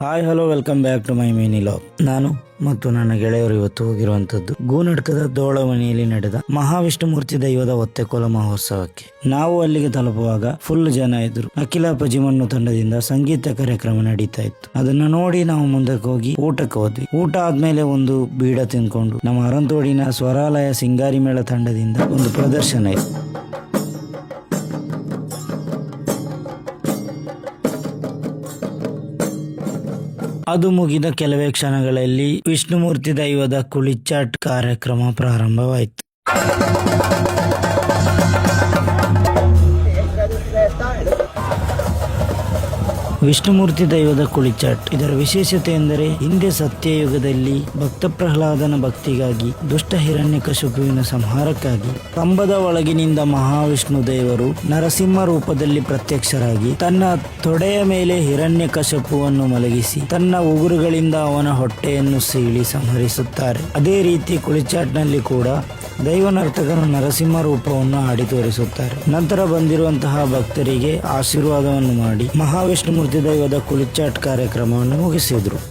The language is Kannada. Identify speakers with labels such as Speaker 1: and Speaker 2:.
Speaker 1: Hi hello welcome back to my mini vlog. ನಾನು ಮತ್ತು ನನ್ನ ಗೆಳೆಯರು ಇವತ್ತು ಹೋಗಿರುವಂತದ್ದು ಗೂನಡ್ಕದ ದೋಳಮನೆಯಲ್ಲಿ ನಡೆದ ಮಹಾವಿಷ್ಣುಮೂರ್ತಿ ದೈವದ ಒತ್ತೆಕೋಲ ಮಹೋತ್ಸವಕ್ಕೆ. ನಾವು ಅಲ್ಲಿಗೆ ತಲುಪುವಾಗ ಫುಲ್ ಜನ ಇದ್ರು. ಅಖಿಲ ಪಜಿಮಣ್ಣು ತಂಡದಿಂದ ಸಂಗೀತ ಕಾರ್ಯಕ್ರಮ ನಡೀತಾ ಇತ್ತು. ಅದನ್ನ ನೋಡಿ ನಾವು ಮುಂದಕ್ಕೆ ಹೋಗಿ ಊಟಕ್ಕೆ ಹೋದ್ವಿ. ಊಟ ಆದ್ಮೇಲೆ ಒಂದು ಬೀಡ ತಿನ್ಕೊಂಡು ನಮ್ಮ ಅರಂತೋಡಿನ ಸ್ವರಾಲಯ ಸಿಂಗಾರಿ ಮೇಳ ತಂಡದಿಂದ ಒಂದು ಪ್ರದರ್ಶನ ಇತ್ತು. ಅದು ಮುಗಿದ ಕೆಲವೇ ಕ್ಷಣಗಳಲ್ಲಿ ವಿಷ್ಣುಮೂರ್ತಿ ದೈವದ ಕುಳಿಚಾಟ್ ಕಾರ್ಯಕ್ರಮ ಪ್ರಾರಂಭವಾಯಿತು. ವಿಷ್ಣುಮೂರ್ತಿ ದೈವದ ಕುಳಿಚಾಟ್ ಇದರ ವಿಶೇಷತೆ ಎಂದರೆ ಹಿಂದೆ ಸತ್ಯಯುಗದಲ್ಲಿ ಭಕ್ತ ಪ್ರಹ್ಲಾದನ ಭಕ್ತಿಗಾಗಿ ದುಷ್ಟ ಹಿರಣ್ಯಕಶಿಪುವಿನ ಸಂಹಾರಕ್ಕಾಗಿ ಕಂಬದ ಒಳಗಿನಿಂದ ಮಹಾವಿಷ್ಣು ದೇವರು ನರಸಿಂಹ ರೂಪದಲ್ಲಿ ಪ್ರತ್ಯಕ್ಷರಾಗಿ ತನ್ನ ತೊಡೆಯ ಮೇಲೆ ಹಿರಣ್ಯಕಶಿಪುವನ್ನು ಮಲಗಿಸಿ ತನ್ನ ಉಗುರುಗಳಿಂದ ಅವನ ಹೊಟ್ಟೆಯನ್ನು ಸೀಳಿ ಸಂಹರಿಸುತ್ತಾರೆ. ಅದೇ ರೀತಿ ಕುಳಿಚಾಟ್ನಲ್ಲಿ ಕೂಡ ದೈವ ನರ್ತಕರು ನರಸಿಂಹ ರೂಪವನ್ನು ಆಡಿ ತೋರಿಸುತ್ತಾರೆ. ನಂತರ ಬಂದಿರುವಂತಹ ಭಕ್ತರಿಗೆ ಆಶೀರ್ವಾದವನ್ನು ಮಾಡಿ ಮಹಾವಿಷ್ಣುಮೂರ್ತಿ ದೈವದ ಕುಳಿಚಾಟ್ ಕಾರ್ಯಕ್ರಮವನ್ನು ಮುಗಿಸಿದ್ರು.